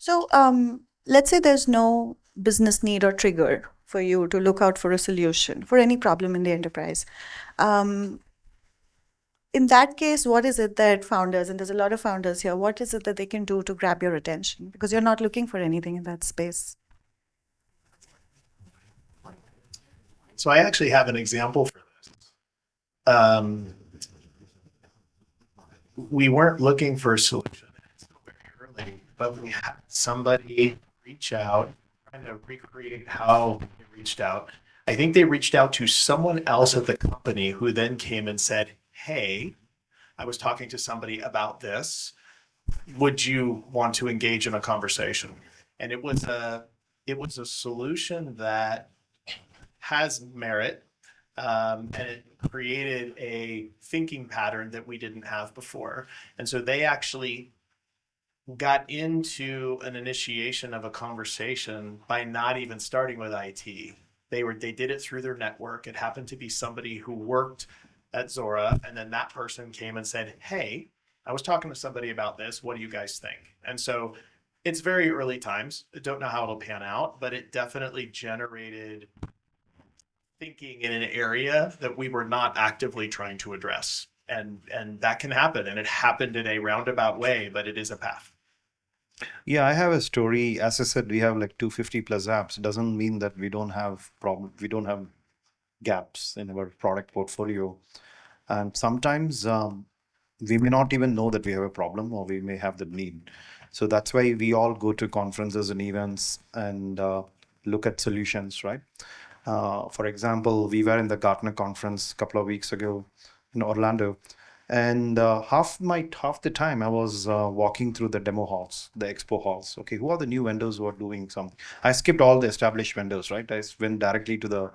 So let's say there's no business need or trigger for you to look out for a solution for any problem in the enterprise. Um, in that case, what is it that founders, and there's a lot of founders here, what is it that they can do to grab your attention? Because you're not looking for anything in that space. So I actually have an example for this. Um, we weren't looking for a solution very early, but we had somebody reach out, trying to recreate how they reached out. I think they reached out to someone else at the company who then came and said, "Hey, I was talking to somebody about this. Would you want to engage in a conversation?" And it was a solution that has merit, and it created a thinking pattern that we didn't have before. And so they actually got into an initiation of a conversation by not even starting with IT. They did it through their network. It happened to be somebody who worked at Zuora, and then that person came and said, "Hey, I was talking to somebody about this. What do you guys think?" And so it's very early times. I don't know how it'll pan out, but it definitely generated thinking in an area that we were not actively trying to address. And that can happen. And it happened in a roundabout way, but it is a path. Yeah, I have a story. As I said, we have like 250 plus apps. It doesn't mean that we don't have we don't have gaps in our product portfolio. And sometimes we may not even know that we have a problem or we may have the need. So that's why we all go to conferences and events and look at solutions, right? For example, we were in the Gartner conference a couple of weeks ago in Orlando, and half the time I was walking through the demo halls, the expo halls. Okay, who are the new vendors who are doing something? I skipped all the established vendors, right? I went directly to the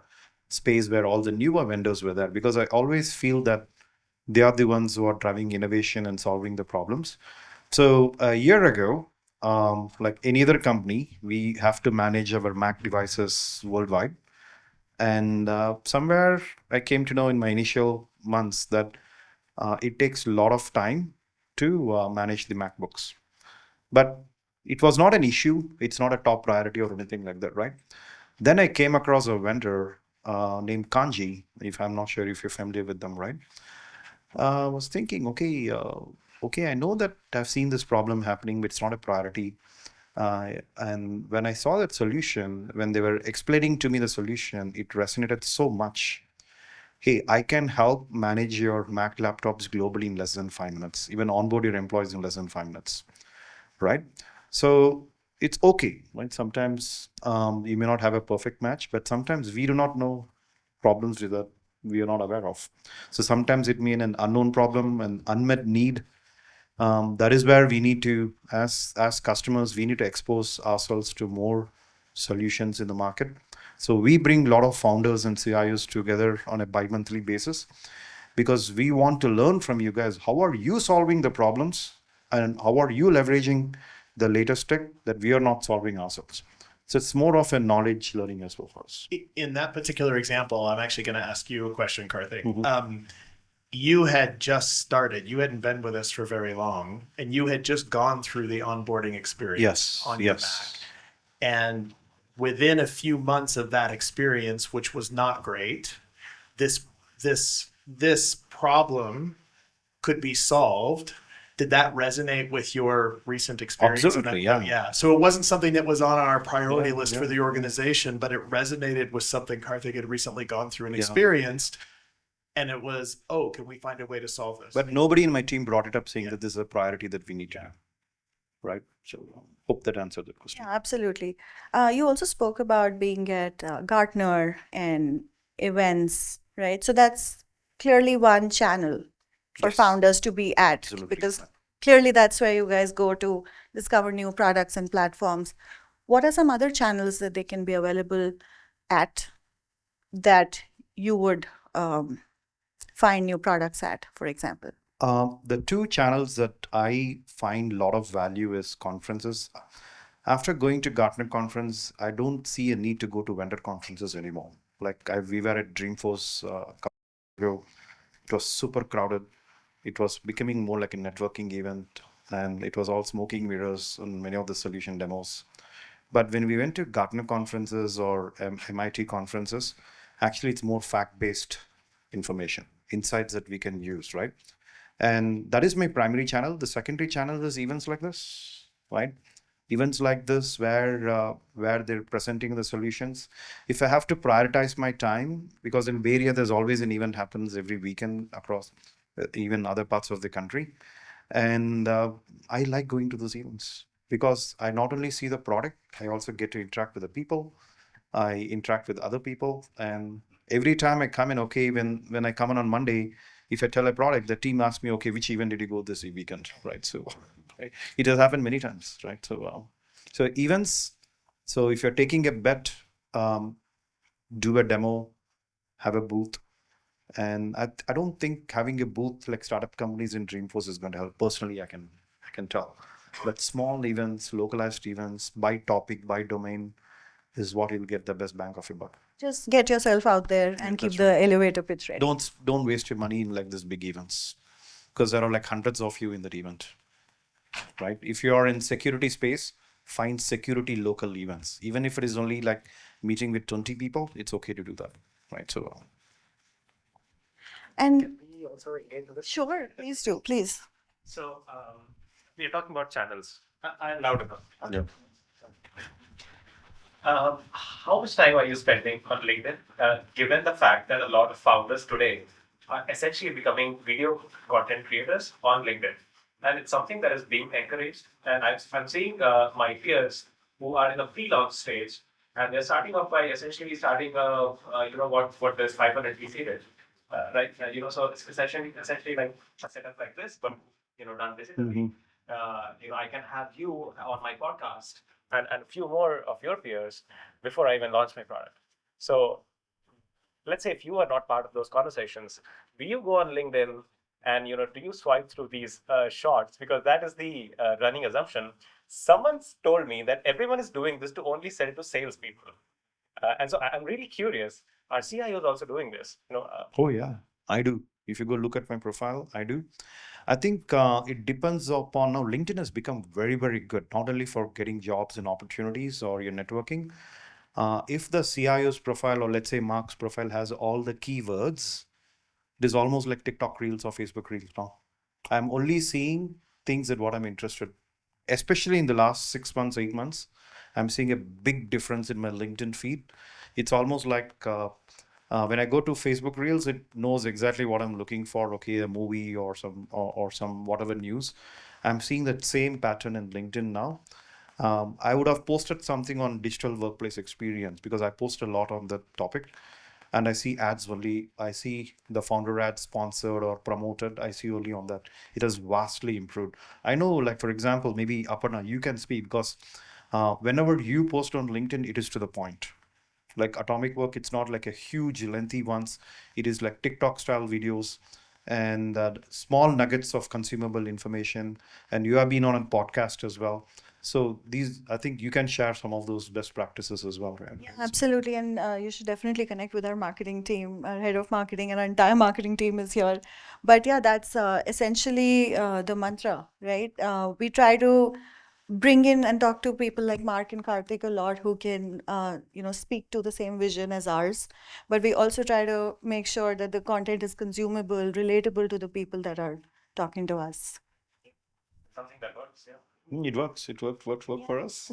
space where all the newer vendors were there because I always feel that they are the ones who are driving innovation and solving the problems. So a year ago, like any other company, we have to manage our Mac devices worldwide. And somewhere I came to know in my initial months that it takes a lot of time to manage the MacBooks. But it was not an issue. It's not a top priority or anything like that, right? Then I came across a vendor named Kanji, if I'm not sure if you're familiar with them, right? I was thinking, okay, I know that I've seen this problem happening, but it's not a priority. And when I saw that solution, when they were explaining to me the solution, it resonated so much. Hey, I can help manage your Mac laptops globally in less than 5 minutes, even onboard your employees in less than 5 minutes, right? So it's okay, right? Sometimes you may not have a perfect match, but sometimes we do not know problems that we are not aware of. So sometimes it means an unknown problem, an unmet need. That is where we need to, as customers, we need to expose ourselves to more solutions in the market. So we bring a lot of founders and CIOs together on a bi-monthly basis because we want to learn from you guys. How are you solving the problems and how are you leveraging the latest tech that we are not solving ourselves? So it's more of a knowledge learning as well for us. In that particular example, I'm actually going to ask you a question, Karthik. Mhm. You had just started, you hadn't been with us for very long, and you had just gone through the onboarding experience on your Mac. And within a few months of that experience, which was not great, this problem could be solved. Did that resonate with your recent experience? Absolutely, yeah. Yeah. So it wasn't something that was on our priority Yeah, list for the organization, but it resonated with something Karthik had recently gone through and Yeah. experienced. And it was, oh, can we find a way to solve this? But nobody in my team brought it up saying Yeah. that this is a priority that we need to have. Right? So hope that answered the question. Yeah, absolutely. You also spoke about being at Gartner and events, right? So that's clearly one channel for Yes. founders to be at Absolutely. because clearly that's where you guys go to discover new products and platforms. What are some other channels that they can be available at that you would find new products at, for example? The two channels that I find a lot of value is conferences. After going to Gartner conference, I don't see a need to go to vendor conferences anymore. Like we were at Dreamforce a couple of years ago. It was super crowded. It was becoming more like a networking event. and it was all smoking mirrors on many of the solution demos. But when we went to Gartner conferences or MIT conferences, actually it's more fact-based information, insights that we can use, right? And that is my primary channel. The secondary channel is events like this, right? Events like this where they're presenting the solutions. If I have to prioritize my time, because in Bay Area there's always an event happens every weekend across even other parts of the country, and I like going to those events because I not only see the product, I also get to interact with the people. I interact with other people, and every time I come in, okay, when I come in on Monday, if I tell a product, the team asks me, okay, which event did you go this weekend, right? So right, it has happened many times, right? So events. So if you're taking a bet, um, do a demo, have a booth, and I don't think having a booth like startup companies in Dreamforce is going to help. Personally, I can tell. But small events, localized events, by topic, by domain, is what you'll get the best bang of your buck. Just get yourself out there and keep That's the elevator pitch ready. Don't waste your money in like this big events, because there are like hundreds of you in that event, right? If you are in security space, find security local events. Even if it is only like meeting with 20 people, it's okay to do that, right? So And We also engage with this. sure, please do, please. So we are talking about channels. I'm loud enough. yeah. How much time are you spending on LinkedIn, given the fact that a lot of founders today are essentially becoming video content creators on LinkedIn? And it's something that is being encouraged. And I'm seeing my peers who are in the pre-launch stage, and they're starting off by essentially starting, what this 500 VC did, right? So it's essentially like a setup like this, but done digitally. I can have you on my podcast and a few more of your peers before I even launch my product. So let's say if you are not part of those conversations, do you go on LinkedIn and do you swipe through these shorts? Because that is the running assumption. Someone's told me that everyone is doing this to only sell to salespeople, and so I'm really curious. Are CIOs also doing this? Oh yeah, I do. If you go look at my profile, I do. I think it depends upon now. LinkedIn has become very, very good, not only for getting jobs and opportunities or your networking. If the CIO's profile or let's say Mark's profile has all the keywords, it is almost like TikTok Reels or Facebook Reels now. I'm only seeing things that what I'm interested, especially in the last 6 months, 8 months. I'm seeing a big difference in my LinkedIn feed. It's almost like when I go to Facebook Reels, it knows exactly what I'm looking for. Okay, a movie or some whatever news. I'm seeing that same pattern in LinkedIn now. I would have posted something on digital workplace experience because I post a lot on that topic, and I see ads only. I see the founder ad sponsored or promoted. I see only on that. It has vastly improved. I know, like for example, maybe Aparna, you can speak because whenever you post on LinkedIn, it is to the point. Like Atomicwork, it's not like a huge lengthy ones. It is like TikTok style videos and small nuggets of consumable information. And you have been on a podcast as well. So these, I think you can share some of those best practices as well, right? Yeah, absolutely. And you should definitely connect with our marketing team. Our head of marketing and our entire marketing team is here. But yeah, that's essentially the mantra, right? We try to bring in and talk to people like Mark and Karthik a lot who can, speak to the same vision as ours. But we also try to make sure that the content is consumable, relatable to the people that are talking to us. Something that works, yeah. It works. It worked for us.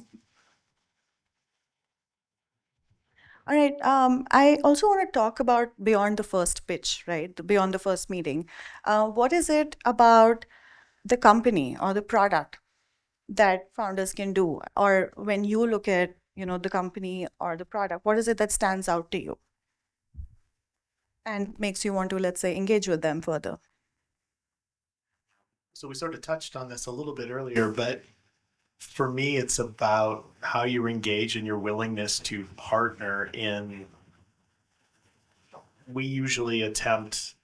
All right. I also want to talk about beyond the first pitch, right? Beyond the first meeting. What is it about the company or the product that founders can do? Or when you look at, the company or the product, what is it that stands out to you and makes you want to, let's say, engage with them further? So we sort of touched on this a little bit earlier, but for me, it's about how you engage and your willingness to partner in. We usually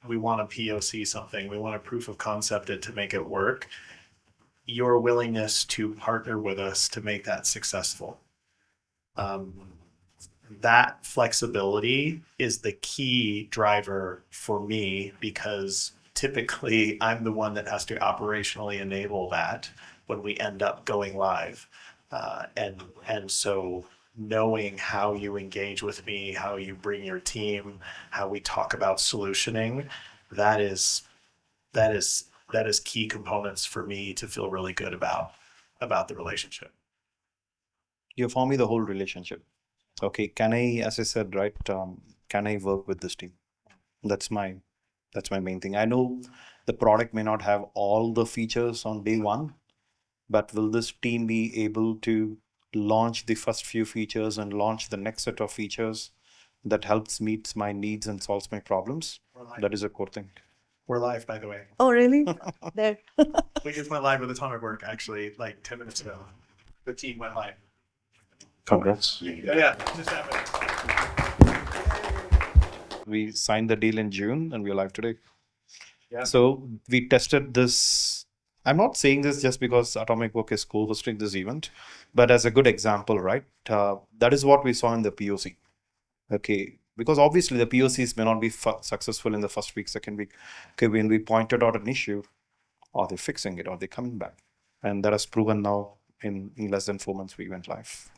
we want to POC something, we want a proof of concept it to make it work. Your willingness to partner with us to make that successful. That flexibility is the key driver for me because typically I'm the one that has to operationally enable that when we end up going live. And so knowing how you engage with me, how you bring your team, how we talk about solutioning, that is that is that is key components for me to feel really good about the relationship. You for me the whole relationship. Okay, can I, as I said, right? Can I work with this team? That's my main thing. I know the product may not have all the features on day one, but will this team be able to launch the first few features and launch the next set of features that helps meets my needs and solves my problems? That is a core thing. We're live, by the way. Oh, really? There. We just went live with Atomicwork actually like 10 minutes ago. The team went live. Congrats. Yeah, just happened. We signed the deal in June and we're live today. Yeah. So we tested this. I'm not saying this just because Atomicwork is co-hosting this event, but as a good example, right? That is what we saw in the POC. Okay, because obviously the POCs may not be successful in the first week, second week. Okay, when we pointed out an issue, are they fixing it? Are they coming back? And that has proven now in less than 4 months we went live.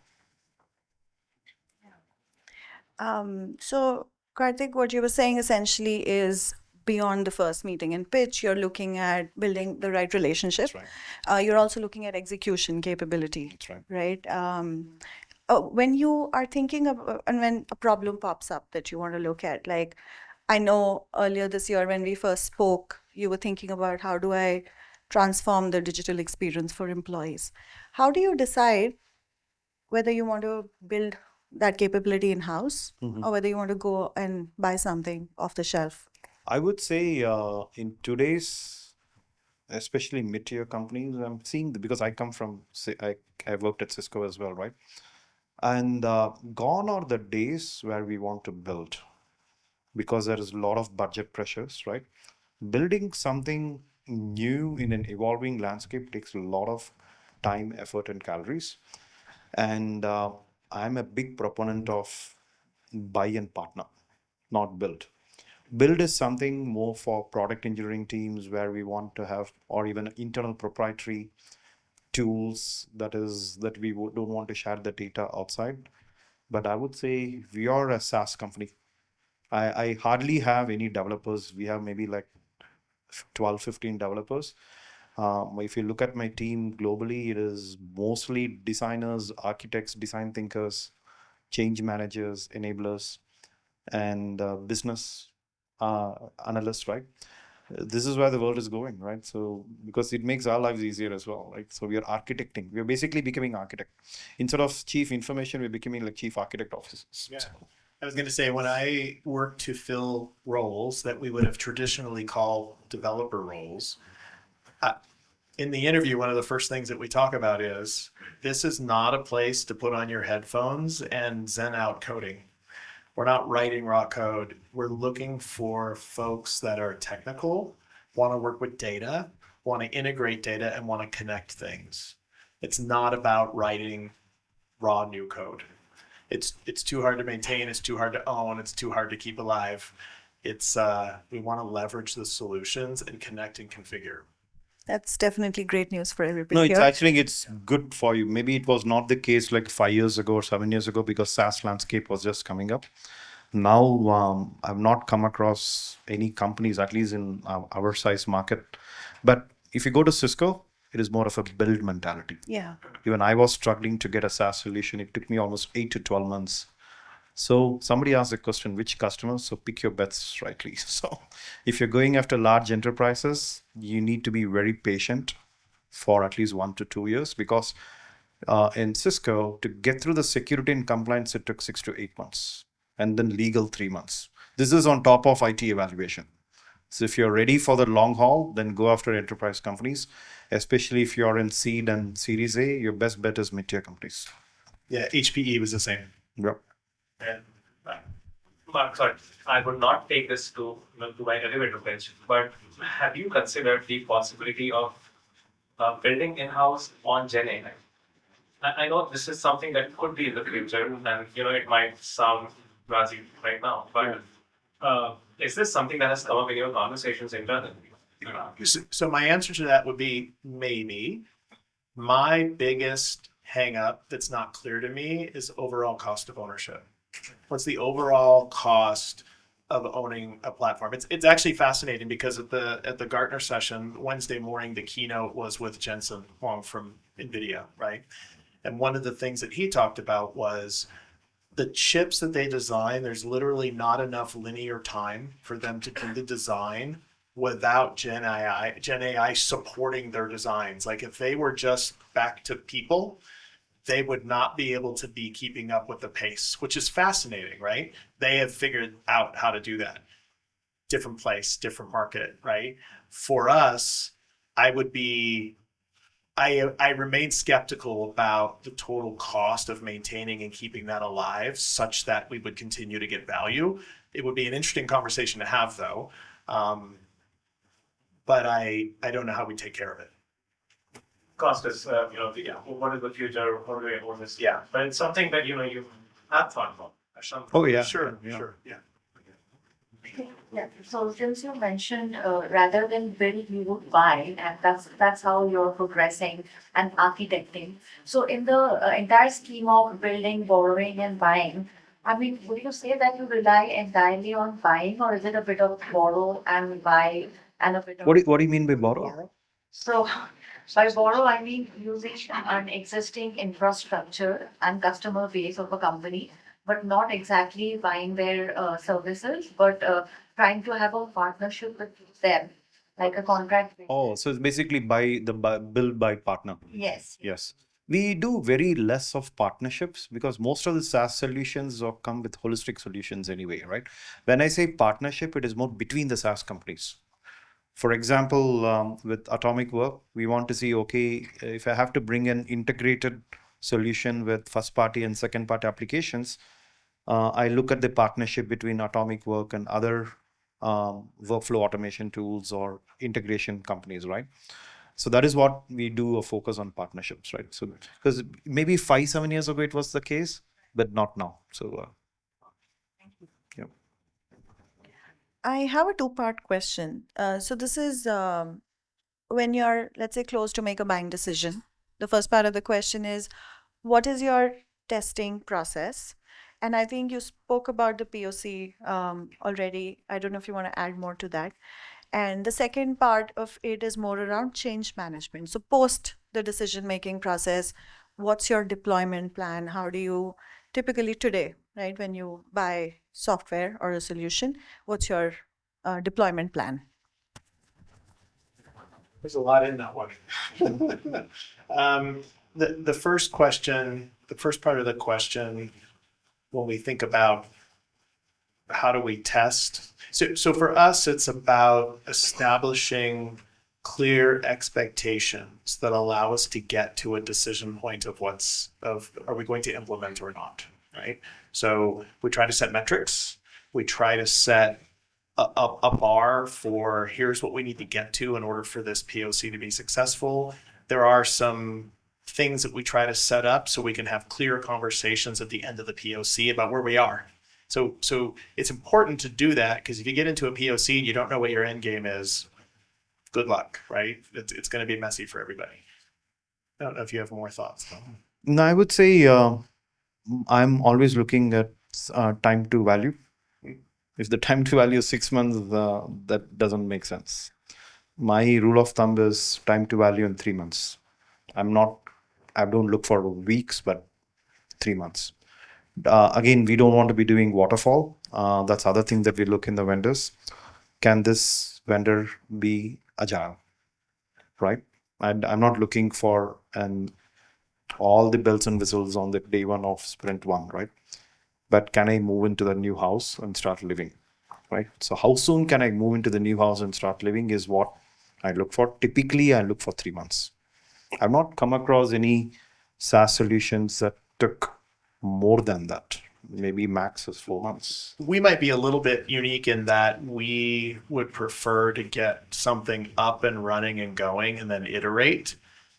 So, Karthik, what you were saying essentially is beyond the first meeting and pitch, you're looking at building the right relationship. That's right. You're also looking at execution capability, That's right. right? When you are thinking of, and when a problem pops up that you want to look at, like I know earlier this year when we first spoke, you were thinking about how do I transform the digital experience for employees? How do you decide whether you want to build that capability in-house or whether you want to go and buy something off the shelf? I would say in today's, especially mid-tier companies, I'm seeing because I come from, I worked at Cisco as well, right? And gone are the days where we want to build because there is a lot of budget pressures, right? Building something new in an evolving landscape takes a lot of time, effort, and calories. And I'm a big proponent of buy and partner, not build. Build is something more for product engineering teams where we want to have, or even internal proprietary tools that we don't want to share the data outside. But I would say we are a SaaS company. I hardly have any developers. We have maybe like 12, 15 developers. If you look at my team globally, it is mostly designers, architects, design thinkers, change managers, enablers, and business analysts, right? This is where the world is going, right? So because it makes our lives easier as well, right? So we are architecting. We are basically becoming architect. Instead of chief information, we're becoming like chief architect officers. Yeah. I was going to say, when I worked to fill roles that we would have traditionally called developer roles, in the interview, one of the first things that we talk about is this is not a place to put on your headphones and zen out coding. We're not writing raw code. We're looking for folks that are technical, want to work with data, want to integrate data, and want to connect things. It's not about writing raw new code. It's too hard to maintain. It's too hard to own. It's too hard to keep alive. It's we want to leverage the solutions and connect and configure. That's definitely great news for everybody No, it's here. actually it's good for you. Maybe it was not the case like 5 years ago or 7 years ago because SaaS landscape was just coming up. Now I've not come across any companies, at least in our size market. But if you go to Cisco, it is more of a build mentality. Yeah. Even I was struggling to get a SaaS solution. It took me almost 8 to 12 months. So somebody asked the question, which customers? So pick your bets rightly. So if you're going after large enterprises, you need to be very patient for at least 1 to 2 years because in Cisco, to get through the security and compliance, it took 6 to 8 months and then legal 3 months. This is on top of IT evaluation. So if you're ready for the long haul, then go after enterprise companies, especially if you're in seed and series A, your best bet is mid-tier companies. Yeah, HPE was the same. Yep. And Mark, sorry, I would not take this to my elevator pitch, but have you considered the possibility of building in-house on Gen AI? I know this is something that could be in the future, and it might sound blasé right now, but is this something that has come up in your conversations internally? So my answer to that would be maybe. My biggest hang up that's not clear to me is overall cost of ownership. What's the overall cost of owning a platform? It's actually fascinating because at the Gartner session Wednesday morning, the keynote was with Jensen Huang from NVIDIA, right? And one of the things that he talked about was the chips that they design, there's literally not enough linear time for them to do the design without Gen AI supporting their designs. Like if they were just back to people, they would not be able to be keeping up with the pace, which is fascinating, right? They have figured out how to do that. Different place, different market, right? For us, I would be I remain skeptical about the total cost of maintaining and keeping that alive such that we would continue to get value. It would be an interesting conversation to have though. But I don't know how we take care of it. Cost is, what is the future? What do we own this? Yeah, but it's something that, you have thought about. Oh yeah, Sure, yeah. sure, yeah. Yeah, so since you mentioned rather than build, you would buy, and that's how you're progressing and architecting. So in the entire scheme of building, borrowing, and buying, I mean, would you say that you rely entirely on buying, or is it a bit of borrow and buy and a bit of What do you mean by borrow? so by borrow, I mean using an existing infrastructure and customer base of a company, but not exactly buying their services, but trying to have a partnership with them, like a contract. Oh, so it's basically build by partner. Yes. Yes. We do very less of partnerships because most of the SaaS solutions come with holistic solutions anyway, right? When I say partnership, it is more between the SaaS companies. For example, with Atomicwork, we want to see, okay, if I have to bring an integrated solution with first party and second party applications, I look at the partnership between Atomicwork and other workflow automation tools or integration companies, right? So that is what we do, a focus on partnerships, right? So because maybe 5-7 years ago it was the case, but not now. So yeah. I have a two-part question. So this is when you're, let's say, close to make a buying decision. The first part of the question is, what is your testing process? And I think you spoke about the POC already. I don't know if you want to add more to that. And the second part of it is more around change management. So post the decision-making process, what's your deployment plan? How do you typically today, right, when you buy software or a solution, what's your deployment plan? There's a lot in that one. The first question, the first part of the question, when we think about how do we test? So for us, it's about establishing clear expectations that allow us to get to a decision point of are we going to implement or not, right? So we try to set metrics. We try to set a bar for here's what we need to get to in order for this POC to be successful. There are some things that we try to set up so we can have clear conversations at the end of the POC about where we are. So it's important to do that because if you get into a POC and you don't know what your end game is, good luck, right? It's going to be messy for everybody. I don't know if you have more thoughts. No, I would say I'm always looking at time to value. If the time to value is 6 months, that doesn't make sense. My rule of thumb is time to value in 3 months. I don't look for weeks, but 3 months. Again, we don't want to be doing waterfall. That's other thing that we look in the vendors. Can this vendor be agile, right? And I'm not looking for all the bells and whistles on the day one of sprint one, right? But can I move into the new house and start living, right? So how soon can I move into the new house and start living is what I look for. Typically, I look for 3 months. I've not come across any SaaS solutions that took more than that. Maybe max is 4 months. We might be a little bit unique in that we would prefer to get something up and running and going and then iterate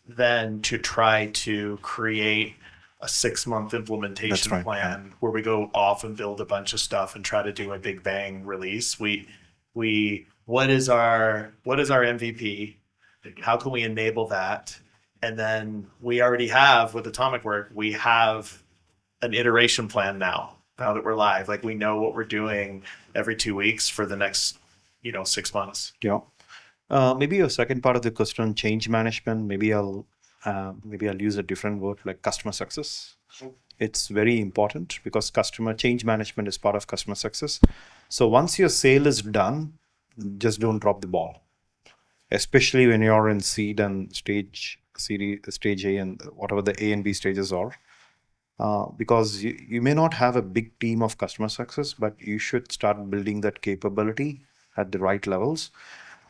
than to try to create a 6-month implementation plan where we go off and build a bunch of stuff and try to do a big bang release. what is our MVP? How can we enable that? And then we already have with Atomicwork, we have an iteration plan now that we're live. Like we know what we're doing every 2 weeks for the next 6 months. Yeah. Maybe a second part of the question, change management. Maybe I'll use a different word like customer success. It's very important because customer change management is part of customer success. So once your sale is done, just don't drop the ball, especially when you're in seed and stage A and whatever the A and B stages are. Because you may not have a big team of customer success, but you should start building that capability at the right levels,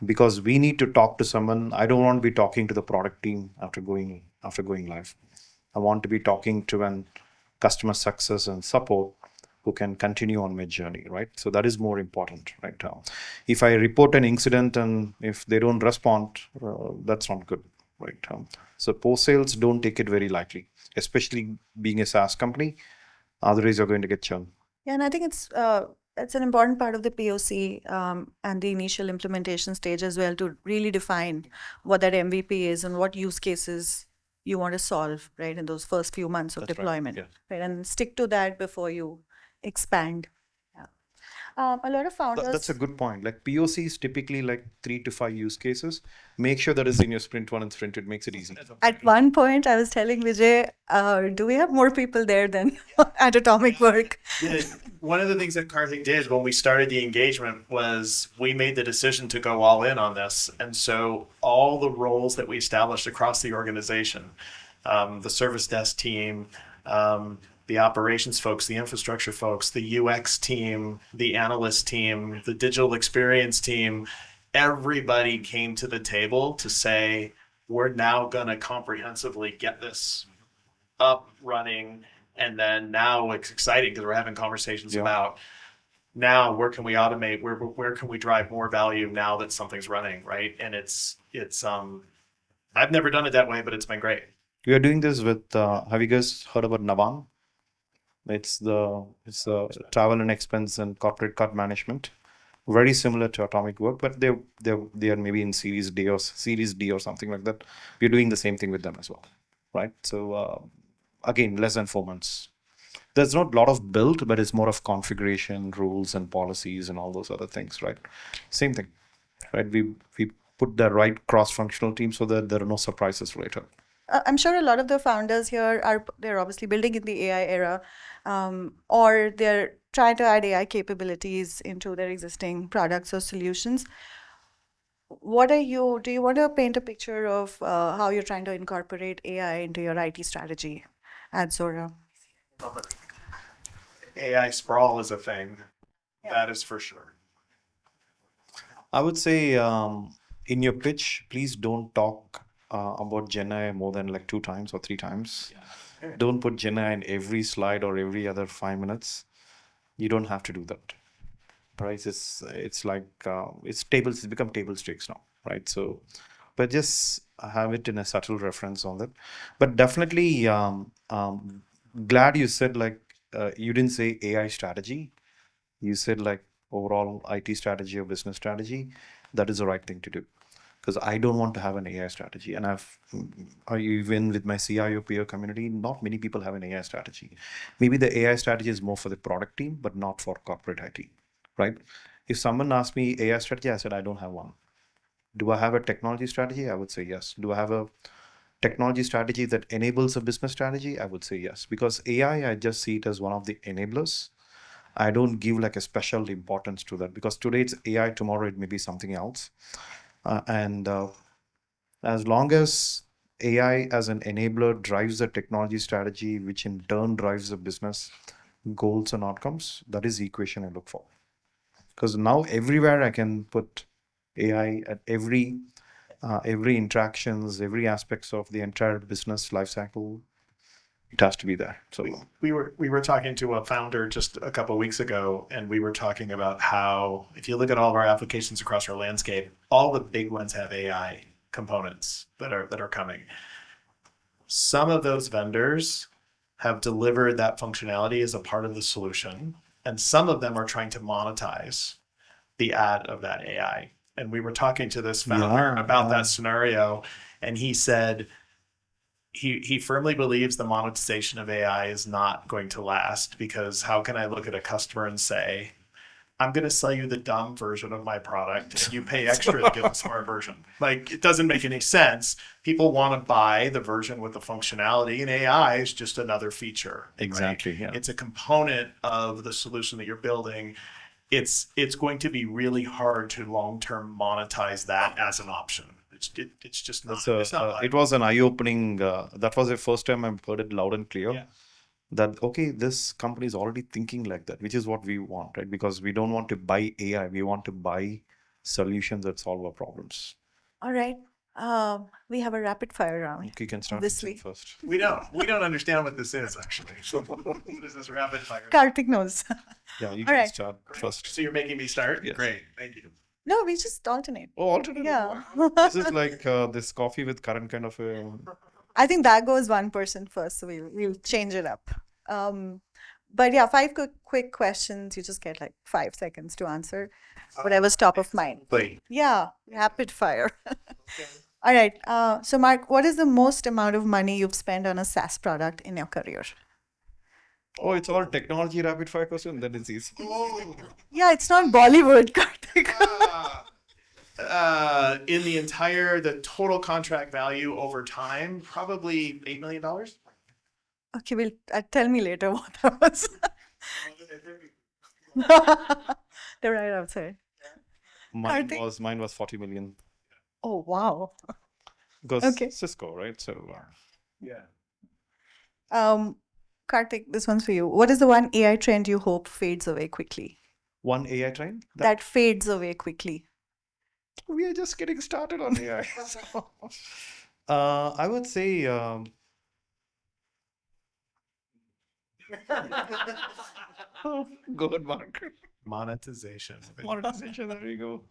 because we need to talk to someone. I don't want to be talking to the product team after going live. I want to be talking to an customer success and support who can continue on my journey, right? So that is more important right now. If I report an incident and if they don't respond, that's not good, right? So post sales, don't take it very lightly, especially being a SaaS company. Otherwise, you're going to get churned. Yeah, and I think it's an important part of the POC and the initial implementation stage as well, to really define what that MVP is and what use cases you want to solve, right, in those first few months of That's right, deployment, yeah. right, and stick to that before you expand. Yeah. A lot of founders. That's a good point. Like POC is typically like 3 to 5 use cases. Make sure that is in your sprint 1 and sprint 2. It makes it easy. At one point, I was telling Vijay, do we have more people there than at Atomicwork? Yeah, one of the things that Karthik did when we started the engagement was we made the decision to go all in on this. And so all the roles that we established across the organization, the service desk team, the operations folks, the infrastructure folks, the UX team, the analyst team, the digital experience team, everybody came to the table to say, we're now going to comprehensively get this up, running. And then now it's exciting because we're having conversations about now where can we automate, where can we drive more value now that something's running, right? And it's I've never done it that way, but it's been great. We are doing this with, have you guys heard about Navan? It's the travel and expense and corporate card management. Very similar to Atomicwork, but they are maybe in Series D or something like that. We're doing the same thing with them as well, right? So again, less than 4 months. There's not a lot of build, but it's more of configuration, rules and policies and all those other things, right? Same thing, right? We put the right cross-functional team so that there are no surprises later. I'm sure a lot of the founders here they're obviously building in the AI era, or they're trying to add AI capabilities into their existing products or solutions. Do you want to paint a picture of how you're trying to incorporate AI into your IT strategy at Zuora? AI sprawl is a thing. That is for sure. I would say in your pitch, please don't talk about GenAI more than like 2 times or 3 times. Yeah. Don't put GenAI in every slide or every other 5 minutes. You don't have to do that, right? It's like it's become table stakes now, right? So, but just have it in a subtle reference on that. But definitely, glad you said like you didn't say AI strategy. You said like overall IT strategy or business strategy. That is the right thing to do. Because I don't want to have an AI strategy. And even with my CIO peer community, not many people have an AI strategy. Maybe the AI strategy is more for the product team, but not for corporate IT, right? If someone asked me AI strategy, I said, I don't have one. Do I have a technology strategy? I would say yes. Do I have a technology strategy that enables a business strategy? I would say yes. Because AI, I just see it as one of the enablers. I don't give like a special importance to that, because today it's AI, tomorrow it may be something else. And as long as AI as an enabler drives the technology strategy, which in turn drives the business goals and outcomes, that is the equation I look for. Because now everywhere I can put AI at every interactions, every aspects of the entire business lifecycle. It has to be there. So we were talking to a founder just a couple of weeks ago, and we were talking about how if you look at all of our applications across our landscape, all the big ones have AI components that are coming. Some of those vendors have delivered that functionality as a part of the solution, and some of them are trying to monetize the ad of that AI. And we were talking to this founder about that scenario, and he said he firmly believes the monetization of AI is not going to last, because how can I look at a customer and say, I'm going to sell you the dumb version of my product and you pay extra to get the smart version? Like, it doesn't make any sense. People want to buy the version with the functionality, and AI is just another feature. Exactly. Right? Yeah. It's a component of the solution that you're building. It's going to be really hard to long-term monetize that as an option. It's just not. It's not It was an eye-opening. That was the first time I've heard it loud and clear. Yeah. That okay, this company is already thinking like that, which is what we want, right? Because we don't want to buy AI, we want to buy solutions that solve our problems. All right. We have a rapid fire round. Okay, you can start Obviously. first. We don't understand what this is, actually. What is this rapid fire? Karthik knows. Yeah, you All can right. start first. So you're making me start? Yes. Great, thank you. No, we just alternate. Oh, alternate. Yeah. This is like this coffee with current kind of a. I think that goes one person first, so we'll change it up. But yeah, five quick questions. You just get like 5 seconds to answer whatever's top of mind. Wait. Yeah, rapid fire. All right. So Mark, what is the most amount of money you've spent on a SaaS product in your career? Oh, it's all technology rapid fire question. Then it's easy. Yeah, it's not Bollywood, Karthik. In the total contract value over time, probably $8 million. Okay, well, tell me later what that was. They're right outside. Karthik? Mine was 40 million. Oh, wow. Because Okay. Cisco, right? So Yeah. Karthik, this one's for you. What is the one AI trend you hope fades away quickly? one AI train. That fades away quickly. We are just getting started on AI. So, I would say good, Mark. Monetization. Monetization. There you go.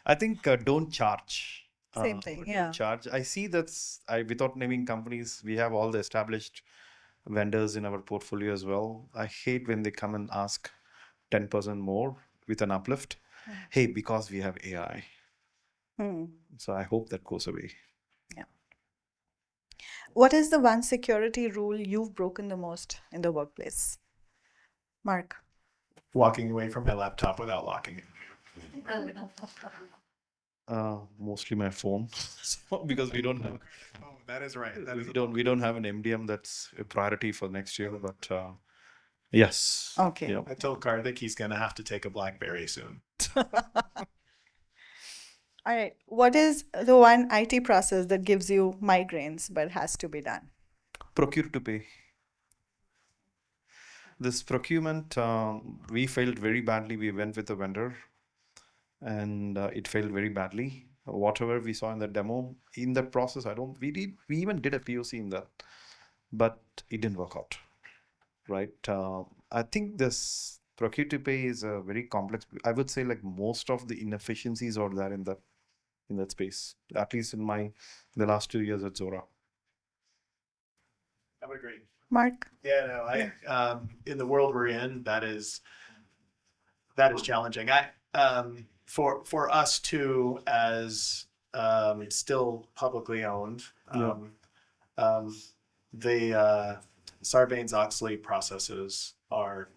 I think don't charge. Same thing, yeah. Charge. I see without naming companies, we have all the established vendors in our portfolio as well. I hate when they come and ask 10% more with an uplift. Hey, because we have AI. Hmm. So I hope that goes away. What is the one security rule you've broken the most in the workplace? Mark. Walking away from my laptop without locking it. Mostly my phone. So, because we don't have Oh, that is right. we don't have an MDM that's a priority for next year. But yes. Okay. Yeah. I told Karthik he's going to have to take a BlackBerry soon. All right. What is the one IT process that gives you migraines but has to be done? Procure to pay. This procurement, we failed very badly. We went with a vendor and it failed very badly. Whatever we saw in the demo, in that process, we even did a POC in that, but it didn't work out. Right. I think this procure to pay is a very complex. I would say like most of the inefficiencies are there in that space, at least in the last 2 years at Zuora. I would agree. Mark? Yeah, no, in the world we're in, that is challenging. For us too, as still publicly owned, the Sarbanes-Oxley processes are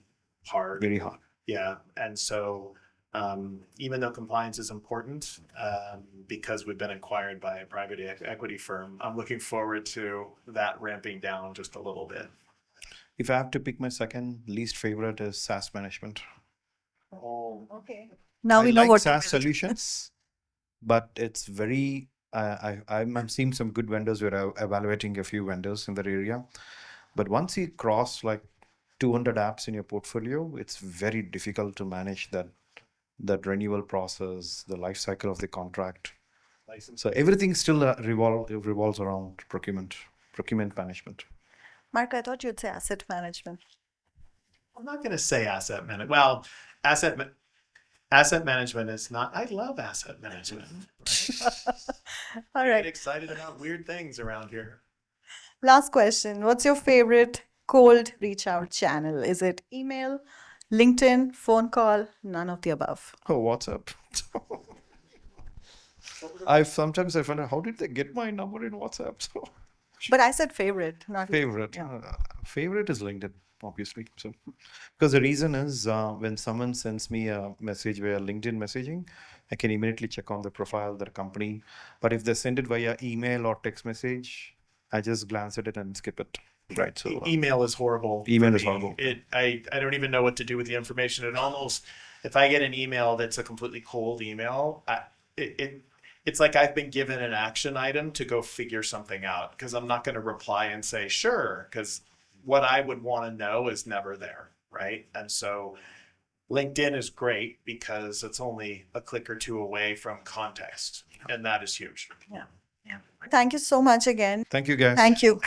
hard. Very hard. Yeah, and so even though compliance is important, because we've been acquired by a private equity firm, I'm looking forward to that ramping down just a little bit. If I have to pick my second least favorite is SaaS management. Oh, Okay. Now we I know like what SaaS solutions, but it's very. I'm seeing some good vendors. We're evaluating a few vendors in that area, but once you cross like 200 apps in your portfolio, it's very difficult to manage that renewal process, the life cycle of the contract. license. So everything still revolves around procurement management. Mark, I thought you'd say asset management. I'm not going to say asset management. Well, asset management is not. I love asset management. All I right. get excited about weird things around here. Last question. What's your favorite cold reach out channel? Is it email, LinkedIn, phone call, none of the above. Oh, WhatsApp. I wonder how did they get my number in WhatsApp? So But I said favorite, not favorite. Yeah. Favorite is LinkedIn, obviously. So because the reason is when someone sends me a message via LinkedIn messaging, I can immediately check on the profile, their company. But if they send it via email or text message, I just glance at it and skip it. Right. So Email is horrible. Email for is me. horrible. I don't even know what to do with the information. It almost, if I get an email that's a completely cold email, it's like I've been given an action item to go figure something out, because I'm not going to reply and say sure, because what I would want to know is never there, right? And so LinkedIn is great because it's only a click or two away from context, and that is huge. Yeah. Thank you so much again. thank you, guys. Thank you.